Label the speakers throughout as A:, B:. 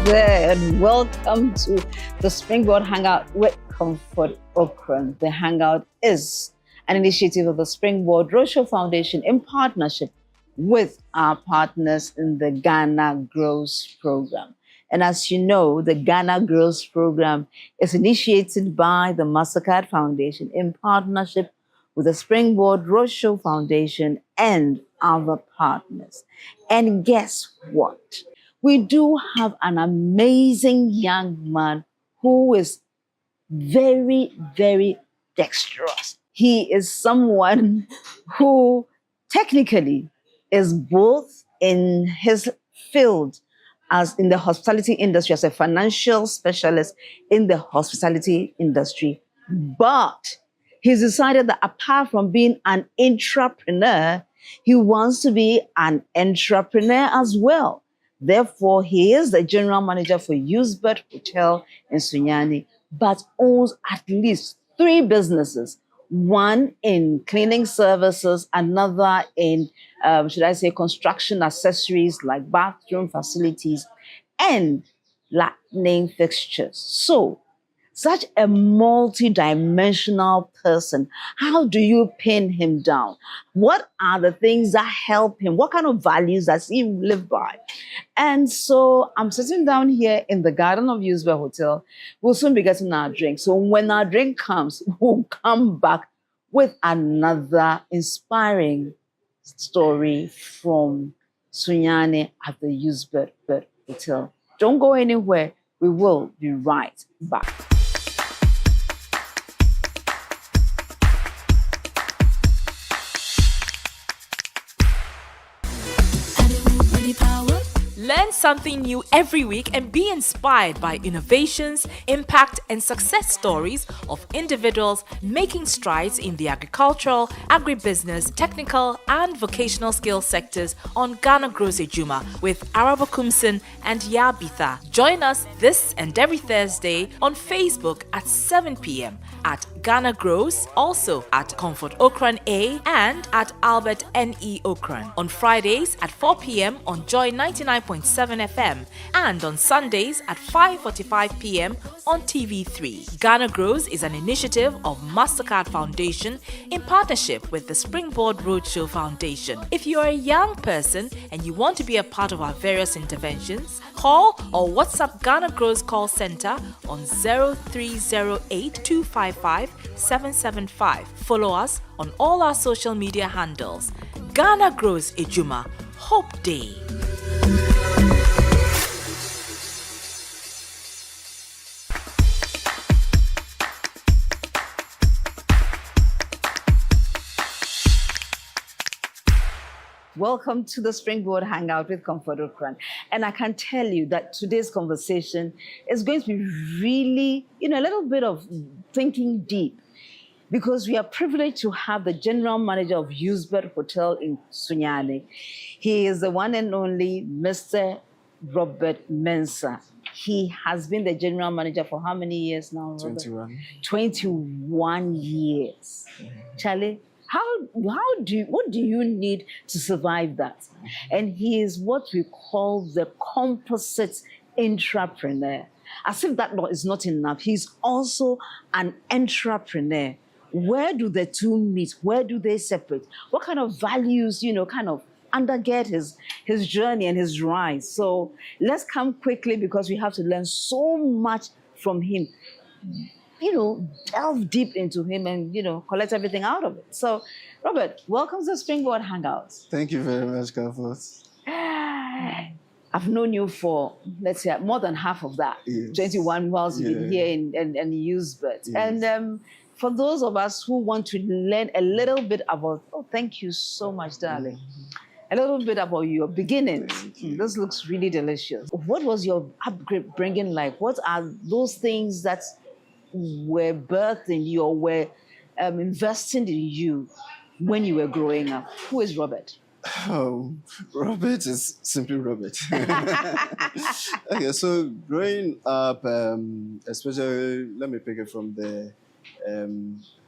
A: there, and welcome to the Springboard Hangout with Comfort Ocran. The Hangout is an initiative of the Springboard Roadshow Foundation in partnership with our partners in the Ghana Grows Program. And as you know, the Ghana Grows Program is initiated by the Mensah Foundation in partnership with the Springboard Roadshow Foundation and other partners. And guess what? We do have an amazing young man who is very, very dexterous. He is someone who technically is both in his field as in the hospitality industry, as a financial specialist in the hospitality industry. But he's decided that apart from being an intrapreneur, he wants to be an entrepreneur as well. Therefore, he is the general manager for Eusbett Hotel in Sunyani, but owns at least 3 businesses. One in cleaning services, another in, construction accessories like bathroom facilities and lighting fixtures. So, such a multi-dimensional person, how do you pin him down? What are the things that help him? What kind of values does he live by? And so I'm sitting down here in the garden of Eusbett Hotel. We'll soon be getting our drink. So when our drink comes, we'll come back with another inspiring story from Sunyani at the Eusbett Hotel. Don't go anywhere. We will be right back.
B: Learn something new every week and be inspired by innovations, impact, and success stories of individuals making strides in the agricultural, agribusiness, technical, and vocational skill sectors on Ghana Grows Ejuma with Araba Kumsin and Yabitha. Join us this and every Thursday on Facebook at 7 p.m. at Ghana Grows, also at Comfort Ocran A and at Albert N.E. Ocran. On Fridays at 4 p.m. on Joy 99.7 FM and on Sundays at 5:45 p.m. on TV3. Ghana Grows is an initiative of Mensah Foundation in partnership with the Springboard Roadshow Foundation. If you are a young person and you want to be a part of our various interventions, call or WhatsApp Ghana Grows call center on 0308 255 775. Follow us on all our social media handles. Ghana Grows Ejuma. Hope Day.
A: Welcome to the Springboard Hangout with Comfort Ocran. And I can tell you that today's conversation is going to be really, a little bit of thinking deep, because we are privileged to have the general manager of Eusbett Hotel in Sunyani. He is the one and only Mr. Robert Mensah. He has been the general manager for how many years now, Robert?
C: 21.
A: 21 years. Charlie, what do you need to survive that? And he is what we call the composite intrapreneur. As if that is not enough, he's also an entrepreneur. Where do the two meet? Where do they separate? What kind of values, kind of undergird his journey and his rise? So let's come quickly, because we have to learn so much from him. Delve deep into him and, collect everything out of it. So, Robert, welcome to the Springboard Hangouts.
C: Thank you very much, Comfort.
A: I've known you for, let's say, more than half of that.
C: Yes.
A: 21 whilst you've been here in Eusbett. Yes. And for those of us who want to learn a little bit about, thank you so much, darling. A little bit about your beginnings. This looks really delicious. What was your upbringing like? What are those things that were birthed in you or were investing in you when you were growing up? Who is Robert?
C: Oh, Robert is simply Robert. Okay, so growing up, especially, let me pick it from the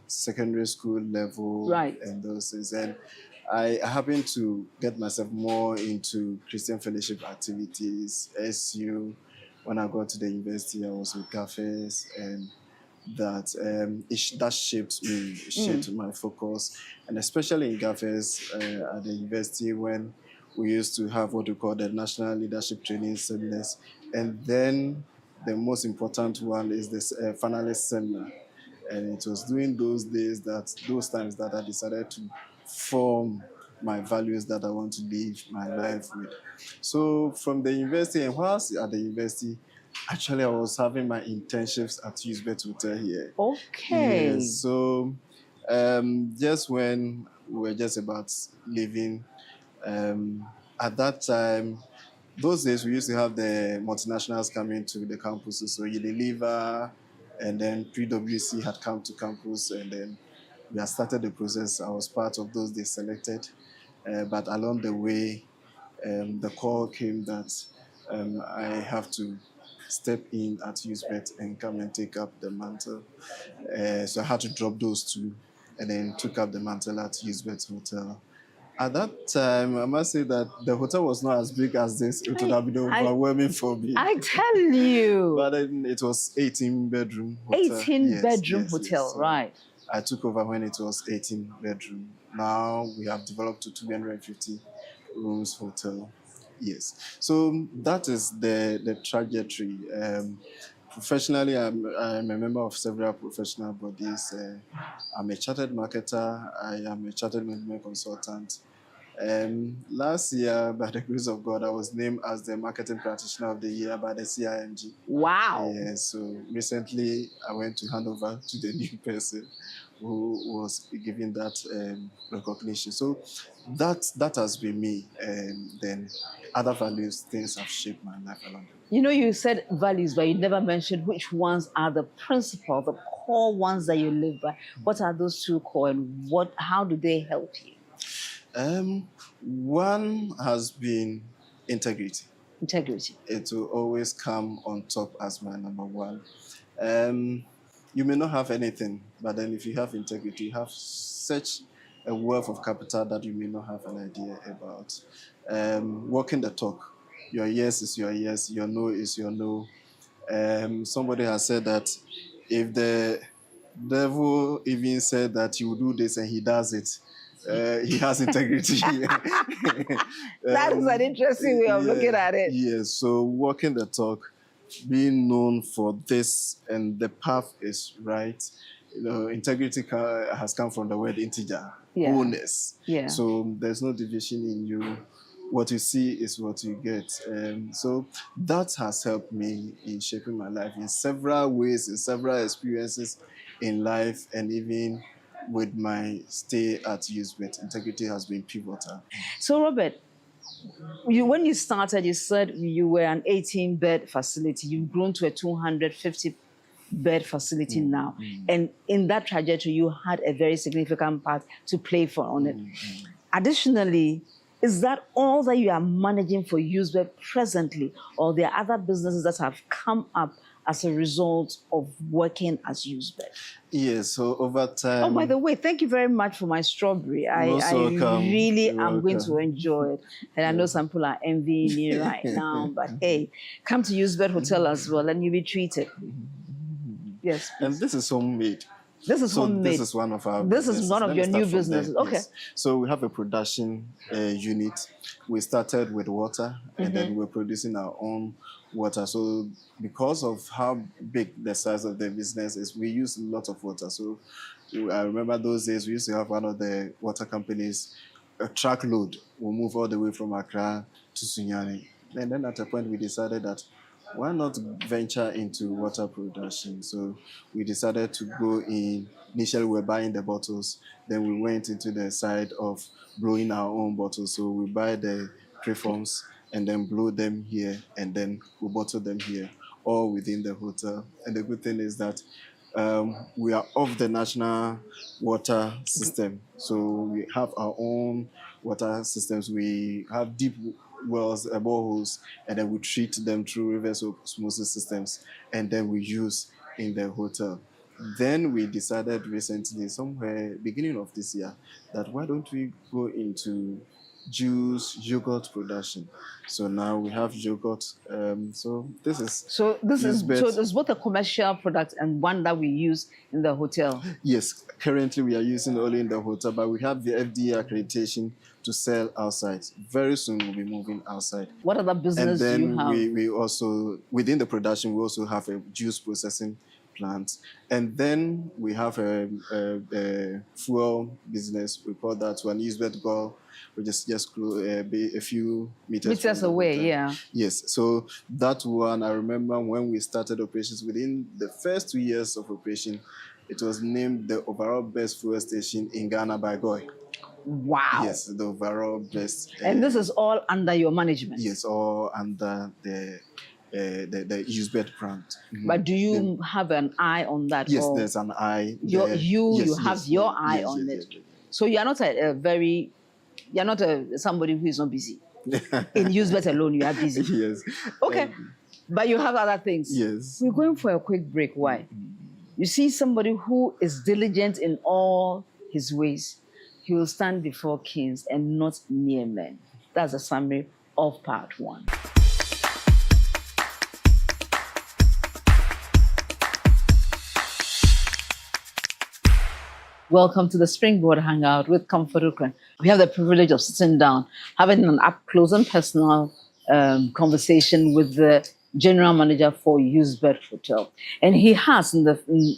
C: secondary school level,
A: right,
C: and those things. And I happened to get myself more into Christian fellowship activities, SU, when I got to the university, I was with cafes, and that shaped me, shaped my focus, and especially in cafes at the university when we used to have what we call the National Leadership Training Seminars, and then the most important one is this finalist seminar. And it was during those times that I decided to form my values that I want to live my life with. So from the university, and whilst at the university, actually I was having my internships at Eusbett Hotel here.
A: Okay.
C: Yes. So just when we were just about leaving, at that time, those days we used to have the multinationals coming to the campuses. So Unilever and then PwC had come to campus, and then we had started the process. I was part of those they selected. But along the way, the call came that I have to step in at Eusbett and come and take up the mantle. So I had to drop those two and then took up the mantle at Eusbett Hotel. At that time, I must say that the hotel was not as big as this. It would have been overwhelming for me.
A: I tell you.
C: But then it was 18-bedroom hotel.
A: 18-bedroom hotel,
C: So
A: right.
C: I took over when it was 18-bedroom. Now we have developed to 250 rooms hotel. Yes. So that is the trajectory. Professionally, I'm a member of several professional bodies. I'm a chartered marketer. I am a chartered management consultant. Last year, by the grace of God, I was named as the Marketing Practitioner of the Year by the CIMG.
A: Wow.
C: Yeah, so recently, I went to hand over to the new person who was given that recognition. So that has been me. And then other values, things have shaped my life along the way.
A: You know, you said values, but you never mentioned which ones are the principal, the core ones that you live by. What are those two core, and how do they help you?
C: One has been integrity.
A: Integrity.
C: It will always come on top as my number one. You may not have anything, but then if you have integrity, you have such a wealth of capital that you may not have an idea about. Walking the talk. Your yes is your yes, your no is your no. Somebody has said that if the devil even said that he will do this and he does it, he has integrity.
A: That is an interesting way of looking at it.
C: Yes, so walking the talk, being known for this, and the path is right. You know, integrity has come from the word integer, wholeness.
A: Yeah.
C: So there's no division in you. What you see is what you get. So that has helped me in shaping my life in several ways, in several experiences in life, and even with my stay at Eusbett. Integrity has been pivotal.
A: So, Robert, when you started, you said you were an 18-bed facility. You've grown to a 250-bed facility now. And in that trajectory, you had a very significant part to play for on it. Additionally, is that all that you are managing for Eusbett presently, or there are other businesses that have come up as a result of working as Eusbett?
C: Yes, so over time...
A: Oh, by the way, thank you very much for my strawberry. I really am going to enjoy it. And I know some people are envying me right now, but hey, come to Eusbett Hotel as well and you'll be treated. Yes, please.
C: And this is homemade.
A: This is homemade.
C: This is one of our
A: This is one of your new businesses. Okay.
C: Yes. So we have a production unit. We started with water, and then we're producing our own water. So because of how big the size of the business is, we use a lot of water. So I remember those days we used to have one of the water companies, a truckload will move all the way from Accra to Sunyani. And then at a point we decided that why not venture into water production? So we decided to go in. Initially, we were buying the bottles. Then we went into the side of blowing our own bottles. So we buy the preforms and then blow them here, and then we bottle them here, all within the hotel. And the good thing is that we are off the national water system. So we have our own water systems. We have deep wells, boreholes, and then we treat them through reverse osmosis systems, and then we use in the hotel. Then we decided recently, somewhere beginning of this year, that why don't we go into juice, yogurt production. So now we have yogurt. So this is
A: So there's both a commercial product and one that we use in the hotel.
C: Yes, currently we are using only in the hotel, but we have the FDA accreditation to sell outside. Very soon we'll be moving outside.
A: What other business
C: And
A: do you
C: then
A: have?
C: we also, within the production, we also have a juice processing plant. And then we have a fuel business. We call that one Eusbett Girl, which is just a few meters from the
A: away,
C: hotel.
A: yeah.
C: Yes, so that one, I remember when we started operations, within the first 2 years of operation, it was named the overall best fuel station in Ghana by Goy.
A: Wow.
C: Yes, the overall best.
A: And this is all under your management?
C: Yes, all under the Eusbett brand. Mm-hmm.
A: But do you have an eye on that?
C: Yes, there's an eye.
A: You have your eye on it. Yes. So you're not somebody who is not busy. In Eusbett alone, you are busy.
C: Yes.
A: Okay. But you have other things.
C: Yes.
A: We're going for a quick break. Why? You see somebody who is diligent in all his ways, he will stand before kings and not mere men. That's a summary of part 1. Welcome to the Springboard Hangout with Comfort Ocran. We have the privilege of sitting down, having an up-close and personal conversation with the general manager for Eusbett Hotel. And he has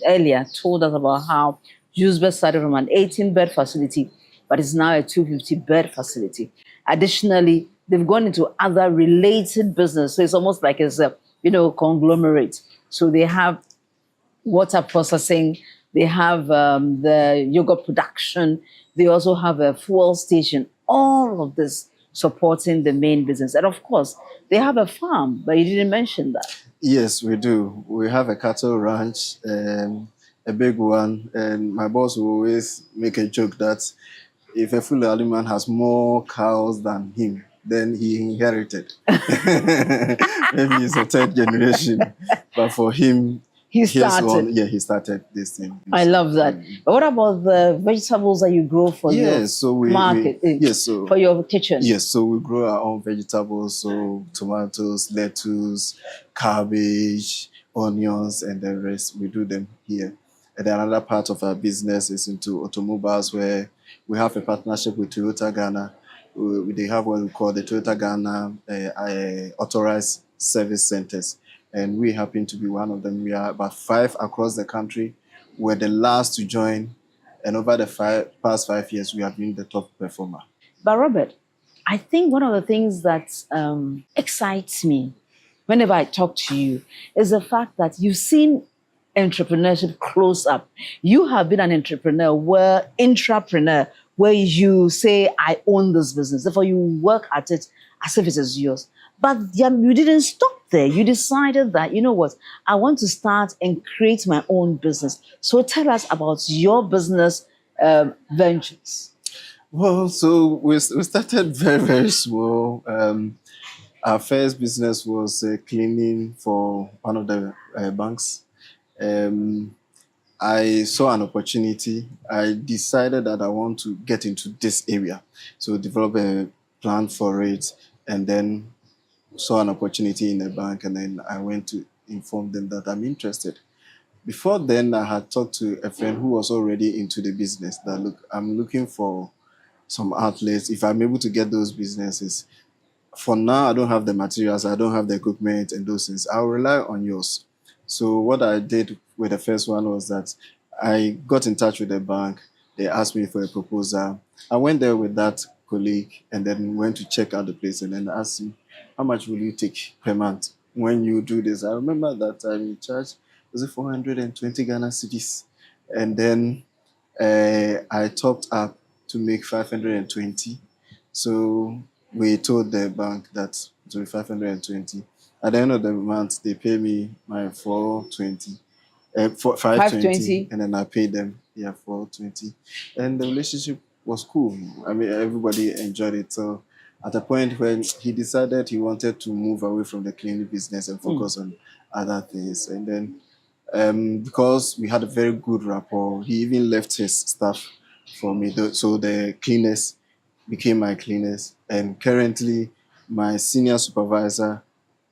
A: earlier told us about how Eusbett started from an 18-bed facility, but it's now a 250-bed facility. Additionally, they've gone into other related business. So it's almost like it's a conglomerate. So they have water processing, they have the yogurt production, they also have a fuel station, all of this supporting the main business. And of course, they have a farm, but you didn't mention that.
C: Yes, we do. We have a cattle ranch, a big one. And my boss will always make a joke that if a Fulani man has more cows than him, then he inherited. Maybe he's a third generation. But for him, he started this thing.
A: I love that. But what about the vegetables that you grow for your market? For your kitchen?
C: Yes, so we grow our own vegetables, so tomatoes, lettuce, cabbage, onions, and the rest, we do them here. And then another part of our business is into automobiles, where we have a partnership with Toyota Ghana. They have what we call the Toyota Ghana authorized service centers. And we happen to be one of them. We are about 5 across the country. We're the last to join. And over the past 5 years, we have been the top performer.
A: But Robert, I think one of the things that excites me whenever I talk to you is the fact that you've seen entrepreneurship close up. You have been an intrapreneur, where you say, I own this business. Therefore, you work at it as if it is yours. But you didn't stop there. You decided that, you know what, I want to start and create my own business. So tell us about your business ventures.
C: Well, so we started very, very small. Our first business was cleaning for one of the banks. I saw an opportunity. I decided that I want to get into this area. So develop a plan for it, and then saw an opportunity in a bank, and then I went to inform them that I'm interested. Before then, I had talked to a friend who was already into the business that, look, I'm looking for some outlets. If I'm able to get those businesses, for now, I don't have the materials, I don't have the equipment and those things. I'll rely on yours. So what I did with the first one was that I got in touch with the bank. They asked me for a proposal. I went there with that colleague and then went to check out the place and then asked him, how much will you take per month when you do this? I remember that I'm in charge, was it 420 Ghana cedis? And then I topped up to make 520. So we told the bank that it will be 520. At the end of the month, they pay me my 420. 520, and then I paid them 420, and the relationship was cool. I mean, everybody enjoyed it. So at a point when he decided he wanted to move away from the cleaning business and focus on other things, and then because we had a very good rapport, he even left his stuff for me. So the cleaners became my cleaners. And currently, my senior supervisor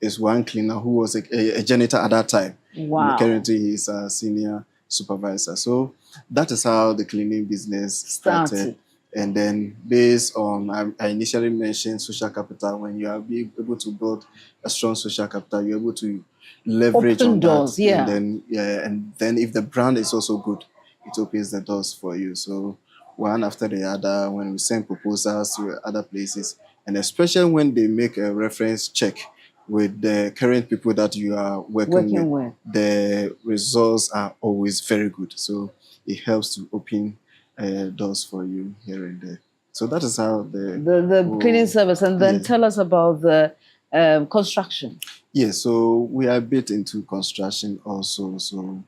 C: is one cleaner who was a janitor at that time.
A: Wow.
C: Currently, he's a senior supervisor. So that is how the cleaning business started. And then based on, I initially mentioned social capital. When you are able to build a strong social capital, you're able to leverage
A: open
C: on
A: doors,
C: that.
A: yeah.
C: And then if the brand is also good, it opens the doors for you. So one after the other, when we send proposals to other places, and especially when they make a reference check with the current people that you are working with, the results are always very good. So it helps to open doors for you here and there. So that is how the
A: cleaning service. And then tell us about the construction.
C: Yeah, so we are a bit into construction also. So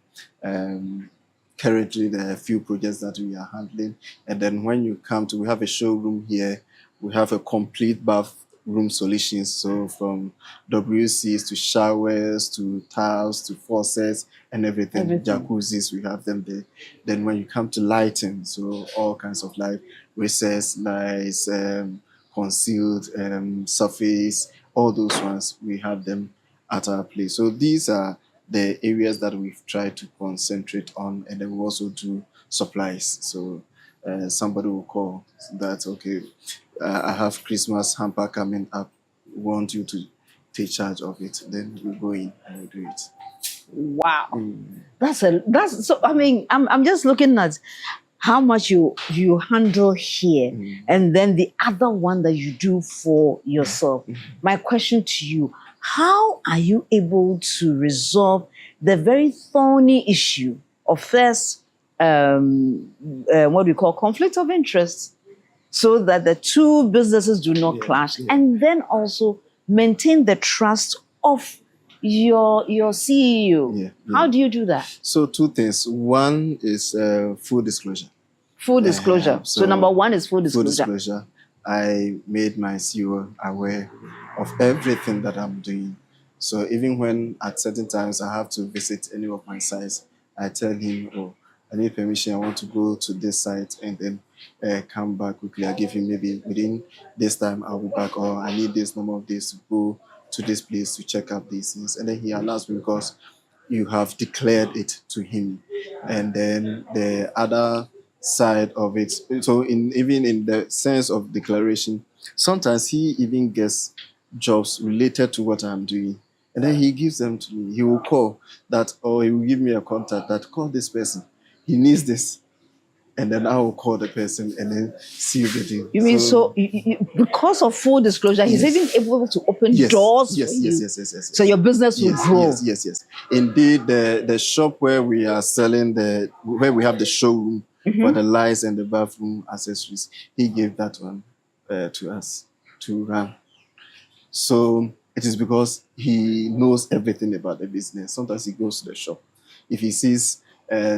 C: currently there are a few projects that we are handling. And then when you come to, we have a showroom here. We have a complete bathroom solutions. So from WCs to showers to tiles to faucets and everything. Jacuzzis, we have them there. Then when you come to lighting, so all kinds of light, recessed lights, concealed surface, all those ones, we have them at our place. So these are the areas that we've tried to concentrate on, and then we also do supplies. So somebody will call that, okay, I have Christmas hamper coming up, want you to take charge of it. Then we go in and we do it.
A: Wow. That's so, I mean, I'm just looking at how much you handle here, and then the other one that you do for yourself. My question to you, how are you able to resolve the very thorny issue of first, what we call conflict of interest, so that the two businesses do not clash, and then also maintain the trust of your CEO? How do you do that?
C: So two things. One is full disclosure.
A: Full disclosure. So number one is full disclosure.
C: Full disclosure. I made my CEO aware of everything that I'm doing. So even when at certain times I have to visit any of my sites, I tell him, oh, I need permission, I want to go to this site and then come back quickly. I give him maybe within this time I'll be back, or I need this number of days to go to this place to check up these things. And then he allows me because you have declared it to him. And then the other side of it, so even in the sense of declaration, sometimes he even gets jobs related to what I'm doing, and then he gives them to me. He will call that, or he will give me a contact that, call this person, he needs this, and then I will call the person and then see the deal.
A: You mean so because of full disclosure, he's even able to open doors for you? Yes. So your business will grow.
C: Yes. Indeed, the shop where we are selling where we have the showroom for the lights and the bathroom accessories, he gave that one to us to run. So it is because he knows everything about the business. Sometimes he goes to the shop. If he sees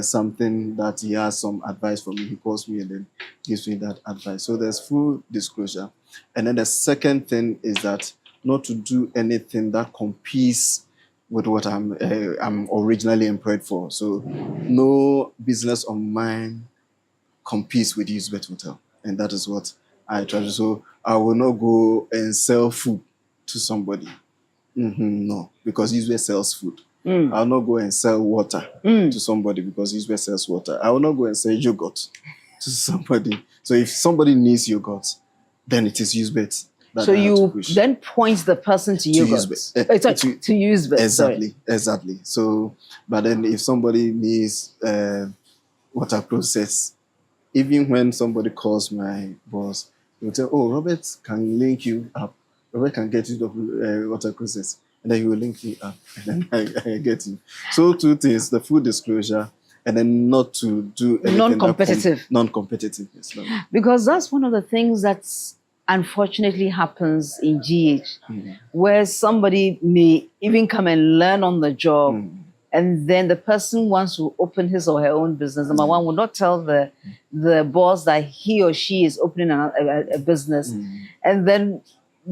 C: something that he has some advice for me, he calls me and then gives me that advice. So there's full disclosure. And then the second thing is that not to do anything that competes with what I'm originally employed for. So no business of mine competes with Eusbett Hotel. And that is what I try to do. So I will not go and sell food to somebody. No, because Eusbett sells food. I'll not go and sell water to somebody because Eusbett sells water. I will not go and sell yogurt to somebody. So if somebody needs yogurt, then it is Eusbett.
A: So you then point the person to yogurt. To Eusbett.
C: Exactly. So, but then if somebody needs water process, even when somebody calls my boss, he will tell, oh, Robert can link you up. Robert can get you the water process. And then he will link me up. And then I get you. So two things, the full disclosure, and then not to do anything
A: non-competitive.
C: Non-competitive. Yes,
A: because that's one of the things that unfortunately happens in GH, where somebody may even come and learn on the job, and then the person wants to open his or her own business. Number one, will not tell the boss that he or she is opening a business. And then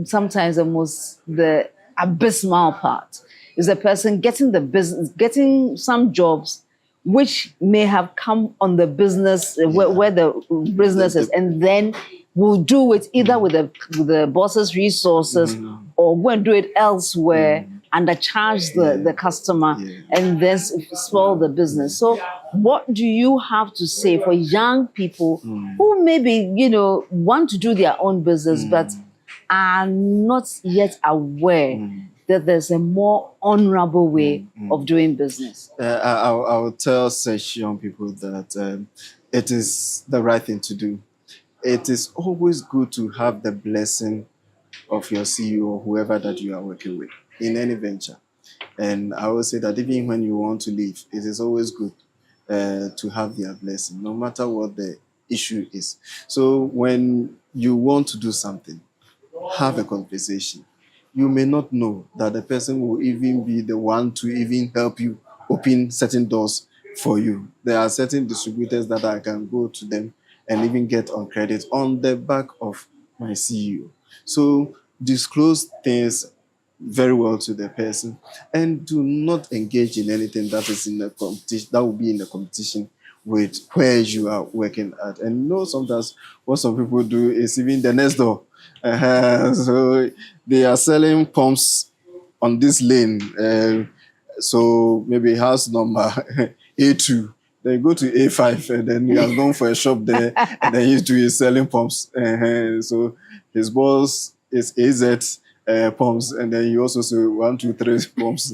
A: sometimes the abysmal part is the person getting some jobs which may have come on the business where the business is, and then will do it either with the boss's resources or go and do it elsewhere, undercharge the customer, and then spoil the business. So what do you have to say for young people who maybe, want to do their own business, but are not yet aware that there's a more honorable way of doing business?
C: I'll tell such young people that it is the right thing to do. It is always good to have the blessing of your CEO or whoever that you are working with in any venture. And I will say that even when you want to leave, it is always good to have their blessing, no matter what the issue is. So when you want to do something, have a conversation. You may not know that the person will even be the one to even help you open certain doors for you. There are certain distributors that I can go to them and even get on credit on the back of my CEO. So disclose things very well to the person and do not engage in anything that is in a competition, that will be in a competition with where you are working at. And sometimes what some people do is even the next door. So they are selling pumps on this lane. So maybe house number A2. Then go to A5 and then he has gone for a shop there and then he's doing selling pumps. So his boss is AZ pumps, and then you also say 1, 2, 3 pumps.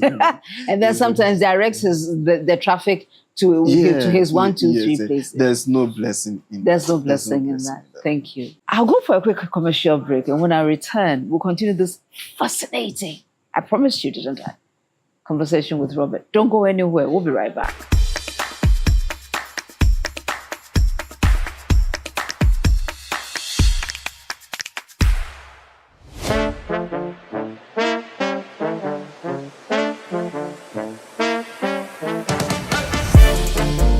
A: And then sometimes directs the traffic to his 1, 2, 3 places.
C: There's no blessing in
A: There's no blessing in that. Thank you. I'll go for a quick commercial break, and when I return, we'll continue this fascinating, I promised you, didn't I, conversation with Robert. Don't go anywhere. We'll be right back.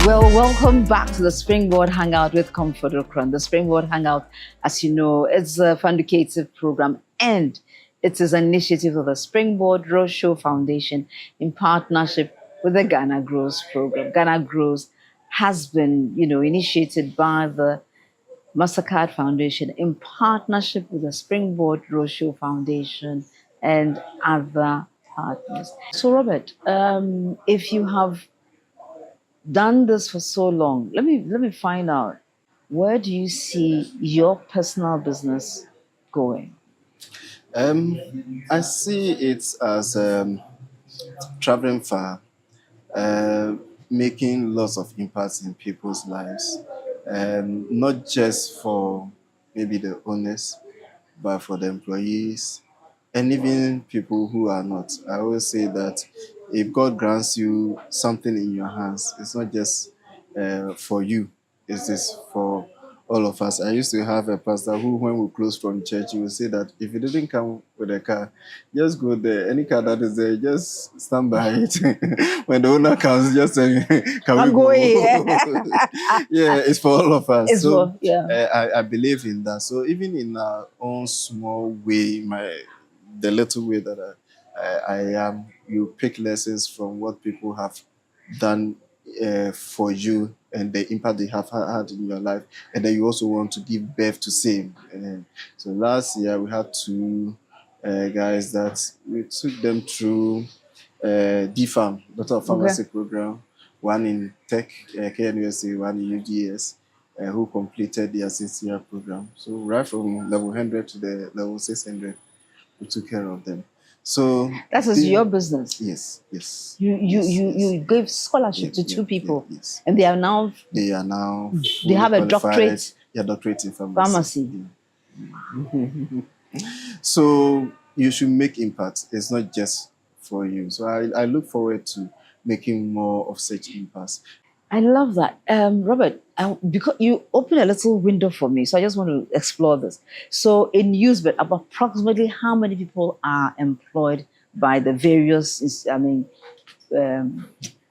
A: Well, welcome back to the Springboard Hangout with Comfort Ocran. The Springboard Hangout, as you know, it's a fundicative program, and it is an initiative of the Springboard Roadshow Foundation in partnership with the Ghana Grows program. Ghana Grows has been, initiated by the Mensah Foundation in partnership with the Springboard Roadshow Foundation and other partners. So, Robert, if you have done this for so long, let me find out, where do you see your personal business going?
C: I see it as traveling far, making lots of impacts in people's lives, not just for maybe the owners, but for the employees and even people who are not. I always say that if God grants you something in your hands, it's not just for you, it's just for all of us. I used to have a pastor who, when we close from church, he would say that if you didn't come with a car, just go there. Any car that is there, just stand by it. When the owner comes, just say, can we go? Yeah, it's for all of us. I believe in that. So even in our own small way, the little way that I am, you pick lessons from what people have done for you and the impact they have had in your life, and then you also want to give birth to same. So last year we had 2 guys that we took them through DFAM, Doctor of Pharmacy program, one in Tech, KNUSA, one in UGS, who completed their 6-year program. So right from level 100 to the level 600, we took care of them. So
A: that is your business.
C: Yes.
A: You gave scholarship to 2 people, and they are now
C: they
A: have a doctorate.
C: Yeah, doctorate in pharmacy. So you should make impact. It's not just for you. So I look forward to making more of such impacts.
A: I love that. Robert, because you opened a little window for me, so I just want to explore this. So in Eusbett, approximately how many people are employed by the various,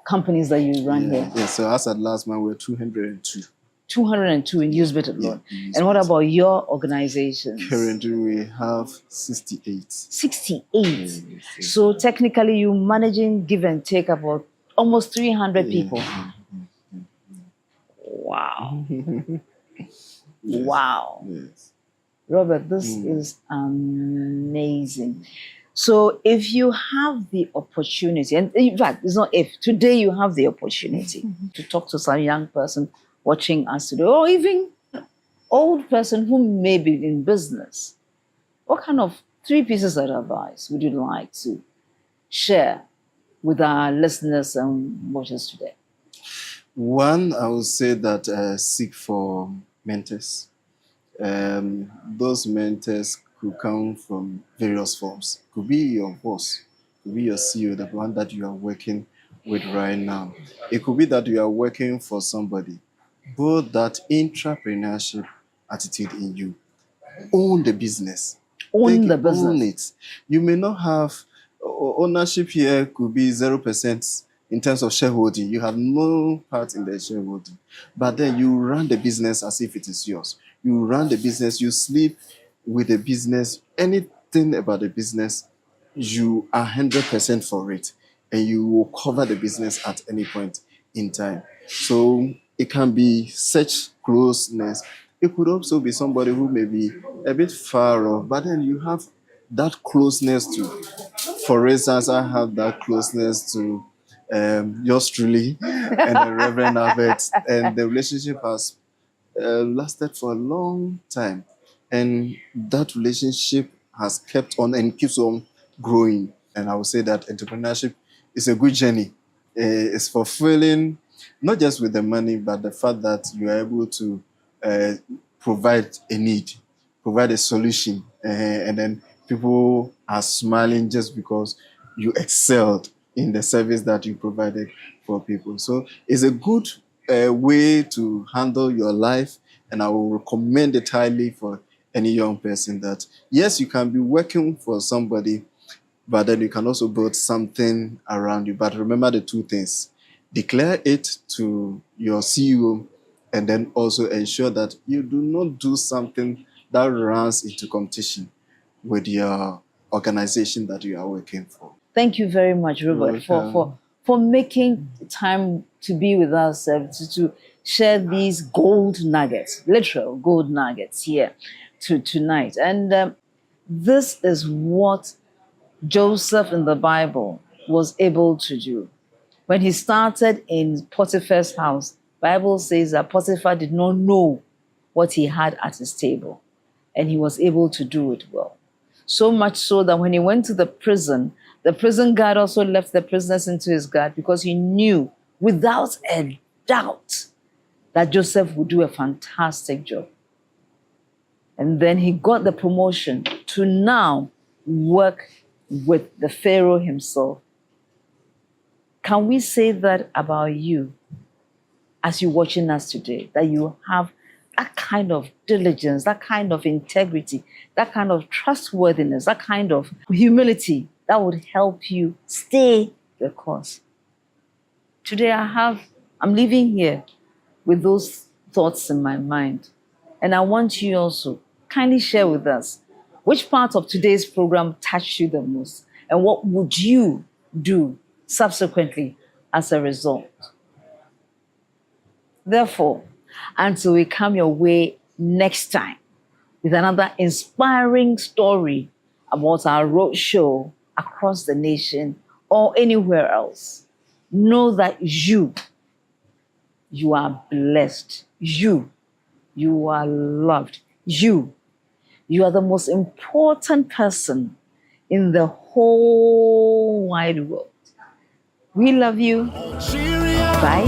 A: companies that you run here?
C: Yeah, so as at last month, we're 202.
A: 202 in Eusbett alone. And what about your organizations?
C: Currently, we have 68.
A: 68. So technically, you're managing, give and take, about almost 300 people. Wow.
C: Yes.
A: Wow.
C: Yes.
A: Robert, this is amazing. So if you have the opportunity, and in fact, it's not if, today you have the opportunity to talk to some young person watching us today, or even old person who may be in business, what kind of 3 pieces of advice would you like to share with our listeners and watchers today?
C: One, I would say that seek for mentors. Those mentors could come from various forms. Could be your boss, could be your CEO, the one that you are working with right now. It could be that you are working for somebody. Build that intrapreneurship attitude in you. Own the business.
A: Own the business.
C: Own it. You may not have ownership here, could be 0% in terms of shareholding. You have no part in the shareholding. But then you run the business as if it is yours. You run the business, you sleep with the business. Anything about the business, you are 100% for it. And you will cover the business at any point in time. So it can be such closeness. It could also be somebody who may be a bit far off, but then you have that closeness to. For instance, I have that closeness to yours truly and the Reverend Albert, and the relationship has lasted for a long time, and that relationship has kept on and keeps on growing. And I would say that entrepreneurship is a good journey. It's fulfilling, not just with the money, but the fact that you are able to provide a need, provide a solution, and then people are smiling just because you excelled in the service that you provided for people. So it's a good way to handle your life, and I will recommend it highly for any young person that, yes, you can be working for somebody, but then you can also build something around you. But remember the 2 things. Declare it to your CEO, and then also ensure that you do not do something that runs into competition with your organization that you are working for.
A: Thank you very much, Robert, for making time to be with us, to share these gold nuggets, literal gold nuggets here tonight. And this is what Joseph in the Bible was able to do. When he started in Potiphar's house, Bible says that Potiphar did not know what he had at his table, and he was able to do it well. So much so that when he went to the prison guard also left the prisoners into his guard, because he knew without a doubt that Joseph would do a fantastic job. And then he got the promotion to now work with the Pharaoh himself. Can we say that about you, as you're watching us today, that you have that kind of diligence, that kind of integrity, that kind of trustworthiness, that kind of humility that would help you stay the course? Today I'm leaving here with those thoughts in my mind. And I want you also kindly share with us which part of today's program touched you the most, and what would you do subsequently as a result. Therefore, until we come your way next time with another inspiring story about our roadshow across the nation or anywhere else, know that you are blessed. You are loved. You are the most important person in the whole wide world. We love you. Bye.